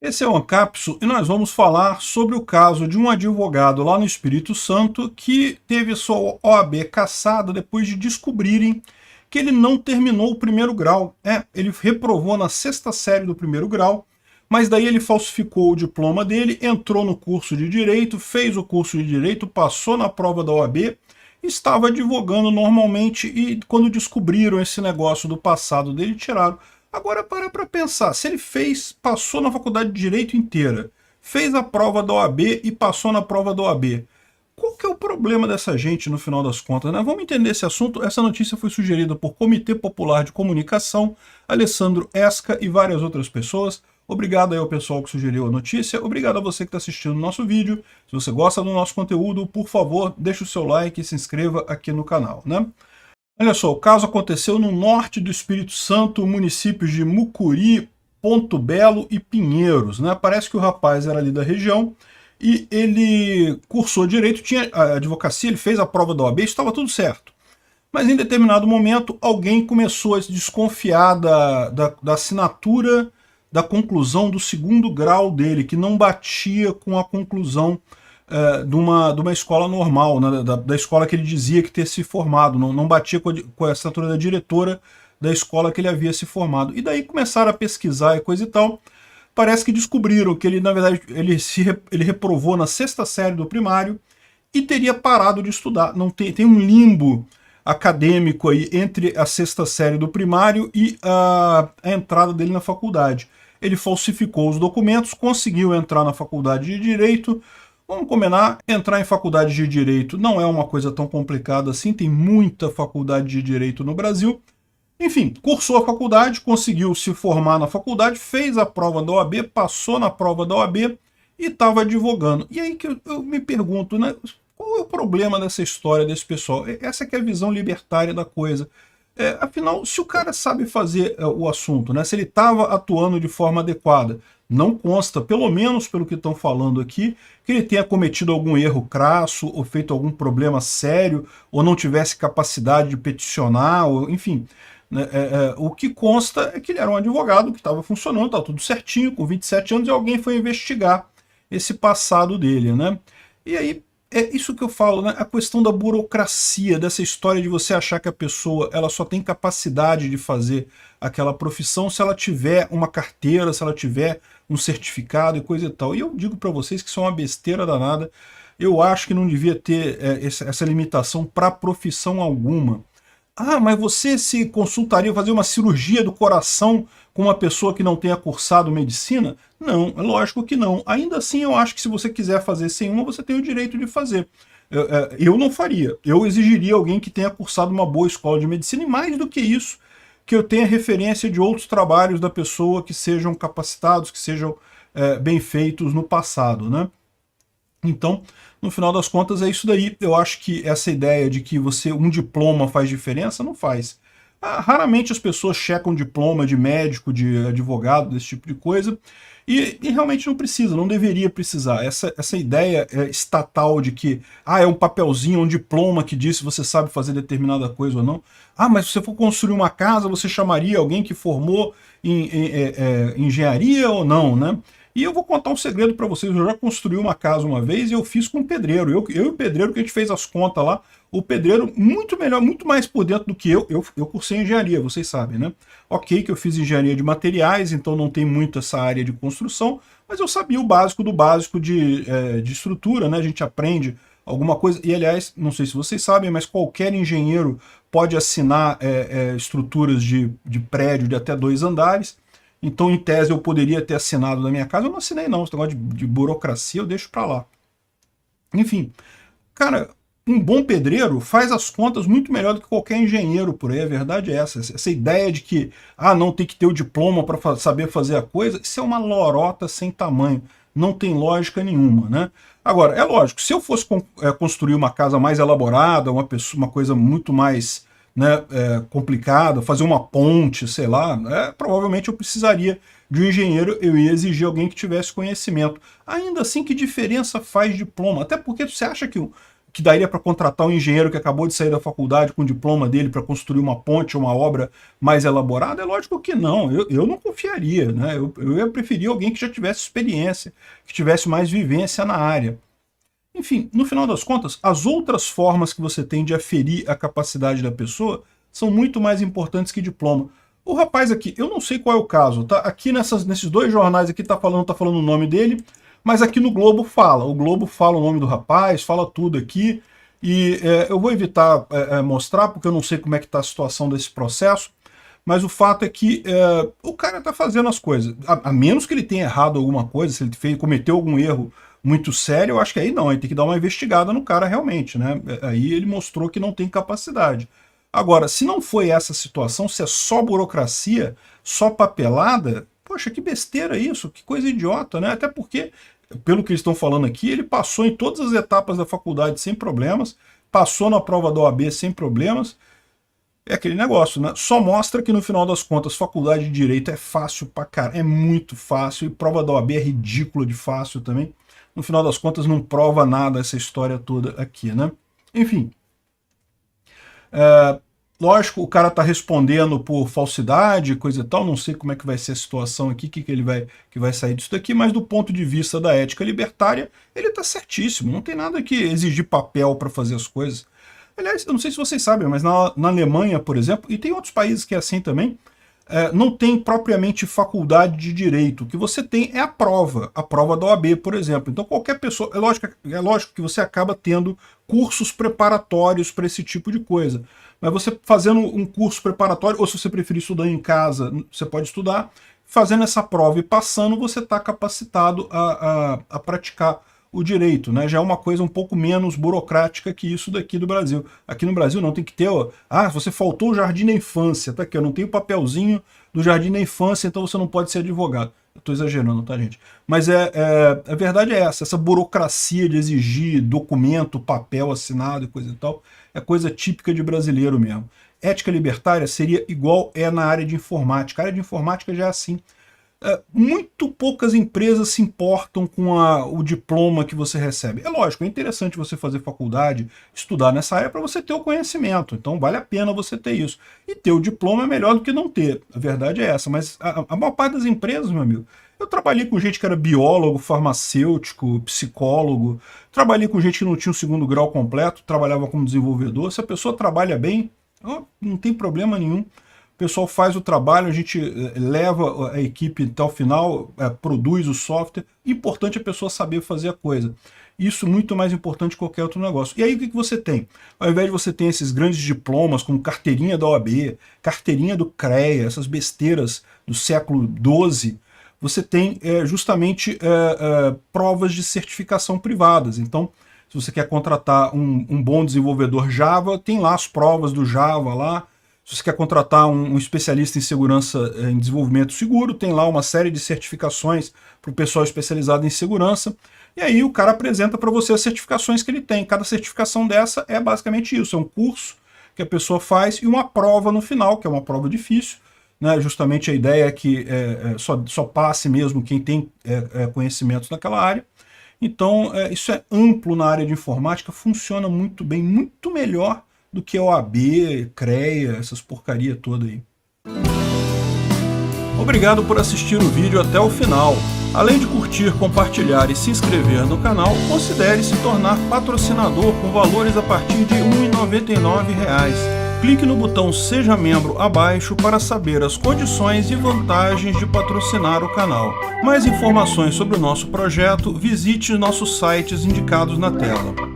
Esse é o Ancapso e nós vamos falar sobre o caso de um advogado lá no Espírito Santo que teve sua OAB cassada depois de descobrirem que ele não terminou o primeiro grau. Ele reprovou na sexta série do primeiro grau, mas daí ele falsificou o diploma dele, entrou no curso de Direito, fez o curso de Direito, passou na prova da OAB, estava advogando normalmente e quando descobriram esse negócio do passado dele, tiraram. Agora para pensar, se ele passou na faculdade de Direito inteira, fez a prova da OAB e passou na prova da OAB, qual que é o problema dessa gente no final das contas, né? Vamos entender esse assunto. Essa notícia foi sugerida por Comitê Popular de Comunicação, Alessandro Esca e várias outras pessoas. Obrigado aí ao pessoal que sugeriu a notícia, obrigado a você que está assistindo o nosso vídeo. Se você gosta do nosso conteúdo, por favor, deixe o seu like e se inscreva aqui no canal, né? Olha só, o caso aconteceu no norte do Espírito Santo, municípios de Mucuri, Ponto Belo e Pinheiros, né? Parece que o rapaz era ali da região e ele cursou direito, tinha a advocacia, ele fez a prova da OAB, estava tudo certo. Mas em determinado momento, alguém começou a se desconfiar da assinatura da conclusão do segundo grau dele, que não batia com a conclusão de uma escola normal, né, da escola que ele dizia que ter se formado, não batia com a assinatura da diretora da escola que ele havia se formado. E daí começaram a pesquisar e coisa e tal, parece que descobriram que ele, na verdade, ele reprovou na sexta série do primário e teria parado de estudar. Não tem um limbo acadêmico aí entre a sexta série do primário e a entrada dele na faculdade. Ele falsificou os documentos, conseguiu entrar na faculdade de Direito. Vamos combinar, entrar em faculdade de Direito não é uma coisa tão complicada assim, tem muita faculdade de Direito no Brasil. Enfim, cursou a faculdade, conseguiu se formar na faculdade, fez a prova da OAB, passou na prova da OAB e estava advogando. E aí que eu me pergunto, né, qual é o problema dessa história desse pessoal? Essa que é a visão libertária da coisa. Afinal, se o cara sabe fazer o assunto, né, se ele estava atuando de forma adequada, não consta, pelo menos pelo que estão falando aqui, que ele tenha cometido algum erro crasso, ou feito algum problema sério, ou não tivesse capacidade de peticionar, ou, enfim. Né, o que consta é que ele era um advogado que estava funcionando, estava tudo certinho, com 27 anos, e alguém foi investigar esse passado dele, né? E aí, é isso que eu falo, né? A questão da burocracia, dessa história de você achar que a pessoa ela só tem capacidade de fazer aquela profissão se ela tiver uma carteira, se ela tiver um certificado e coisa e tal. E eu digo para vocês que isso é uma besteira danada. Eu acho que não devia ter essa limitação para profissão alguma. Ah, mas você se consultaria fazer uma cirurgia do coração com uma pessoa que não tenha cursado medicina? Não, é lógico que não. Ainda assim, eu acho que se você quiser fazer sem uma, você tem o direito de fazer. Eu não faria. Eu exigiria alguém que tenha cursado uma boa escola de medicina e mais do que isso, que eu tenha referência de outros trabalhos da pessoa que sejam capacitados, que sejam bem feitos no passado, né? Então, no final das contas, é isso daí. Eu acho que essa ideia de que um diploma faz diferença, não faz. Raramente as pessoas checam diploma de médico, de advogado, desse tipo de coisa, e realmente não precisa, não deveria precisar. Essa ideia estatal de que é um papelzinho, um diploma que diz se você sabe fazer determinada coisa ou não. Mas se você for construir uma casa, você chamaria alguém que formou em engenharia ou não, né? E eu vou contar um segredo para vocês, eu já construí uma casa uma vez e eu fiz com um pedreiro. Eu e o pedreiro, que a gente fez as contas lá, o pedreiro muito melhor, muito mais por dentro do que eu cursei engenharia, vocês sabem, né? Ok que eu fiz engenharia de materiais, então não tem muito essa área de construção, mas eu sabia o básico do básico de estrutura, né? A gente aprende alguma coisa, e aliás, não sei se vocês sabem, mas qualquer engenheiro pode assinar estruturas de prédio de até 2 andares. Então, em tese, eu poderia ter assinado na minha casa. Eu não assinei, não. Esse negócio de burocracia eu deixo pra lá. Enfim, cara, um bom pedreiro faz as contas muito melhor do que qualquer engenheiro por aí. A verdade é essa. Essa ideia de que, não tem que ter o diploma para saber fazer a coisa, isso é uma lorota sem tamanho. Não tem lógica nenhuma, né? Agora, é lógico, se eu fosse construir uma casa mais elaborada, uma coisa muito mais, né, complicada, fazer uma ponte, sei lá, provavelmente eu precisaria de um engenheiro, eu ia exigir alguém que tivesse conhecimento. Ainda assim, que diferença faz diploma? Até porque você acha que que daria para contratar um engenheiro que acabou de sair da faculdade com o diploma dele para construir uma ponte ou uma obra mais elaborada? É lógico que não, eu não confiaria, né? Eu ia preferir alguém que já tivesse experiência, que tivesse mais vivência na área. Enfim, no final das contas, as outras formas que você tem de aferir a capacidade da pessoa são muito mais importantes que diploma. O rapaz aqui, eu não sei qual é o caso, tá? Aqui nesses dois jornais aqui tá falando o nome dele, mas aqui no Globo fala. O Globo fala o nome do rapaz, fala tudo aqui. E eu vou evitar mostrar, porque eu não sei como é que tá a situação desse processo, mas o fato é que o cara tá fazendo as coisas. A menos que ele tenha errado alguma coisa, se ele cometeu algum erro muito sério, eu acho que aí não, aí tem que dar uma investigada no cara realmente, né? Aí ele mostrou que não tem capacidade. Agora, se não foi essa situação, se é só burocracia, só papelada, poxa, que besteira isso, que coisa idiota, né? Até porque, pelo que eles estão falando aqui, ele passou em todas as etapas da faculdade sem problemas, passou na prova da OAB sem problemas. É aquele negócio, né? Só mostra que no final das contas, faculdade de Direito é fácil pra caramba, é muito fácil, e prova da OAB é ridícula de fácil também. No final das contas, não prova nada essa história toda aqui, né? Enfim. Lógico, o cara tá respondendo por falsidade, coisa e tal, não sei como é que vai ser a situação aqui, que ele vai sair disso daqui, mas do ponto de vista da ética libertária, ele tá certíssimo, não tem nada que exigir papel para fazer as coisas. Aliás, eu não sei se vocês sabem, mas na Alemanha, por exemplo, e tem outros países que é assim também, não tem propriamente faculdade de direito. O que você tem é a prova da OAB, por exemplo. Então qualquer pessoa, é lógico que você acaba tendo cursos preparatórios para esse tipo de coisa. Mas você fazendo um curso preparatório, ou se você preferir estudar em casa, você pode estudar, fazendo essa prova e passando, você está capacitado a praticar o direito, né? Já é uma coisa um pouco menos burocrática que isso daqui do Brasil. Aqui no Brasil não tem que ter, você faltou o jardim da infância, tá aqui, eu não tenho papelzinho do jardim da infância, então você não pode ser advogado. Eu tô exagerando, tá, gente? Mas a verdade é essa burocracia de exigir documento, papel assinado e coisa e tal, é coisa típica de brasileiro mesmo. Ética libertária seria igual na área de informática. A área de informática já é assim. Muito poucas empresas se importam com o diploma que você recebe. É lógico, é interessante você fazer faculdade, estudar nessa área para você ter o conhecimento, então vale a pena você ter isso. E ter o diploma é melhor do que não ter, a verdade é essa, mas a maior parte das empresas, meu amigo, eu trabalhei com gente que era biólogo, farmacêutico, psicólogo, trabalhei com gente que não tinha o segundo grau completo, trabalhava como desenvolvedor. Se a pessoa trabalha bem, não tem problema nenhum. O pessoal faz o trabalho, a gente leva a equipe até o final, produz o software. Importante a pessoa saber fazer a coisa. Isso é muito mais importante que qualquer outro negócio. E aí o que você tem? Ao invés de você ter esses grandes diplomas, como carteirinha da OAB, carteirinha do CREA, essas besteiras do século XII, você tem justamente provas de certificação privadas. Então, se você quer contratar um bom desenvolvedor Java, tem lá as provas do Java lá. Se você quer contratar um especialista em segurança, em desenvolvimento seguro, tem lá uma série de certificações para o pessoal especializado em segurança. E aí o cara apresenta para você as certificações que ele tem. Cada certificação dessa é basicamente isso, é um curso que a pessoa faz e uma prova no final, que é uma prova difícil, né? Justamente a ideia é que só passe mesmo quem tem conhecimentos naquela área. Então isso é amplo na área de informática, funciona muito bem, muito melhor do que OAB, CREA, essas porcaria toda aí. Obrigado por assistir o vídeo até o final. Além de curtir, compartilhar e se inscrever no canal, considere se tornar patrocinador com valores a partir de R$ 1,99. Clique no botão Seja Membro abaixo para saber as condições e vantagens de patrocinar o canal. Mais informações sobre o nosso projeto, visite nossos sites indicados na tela.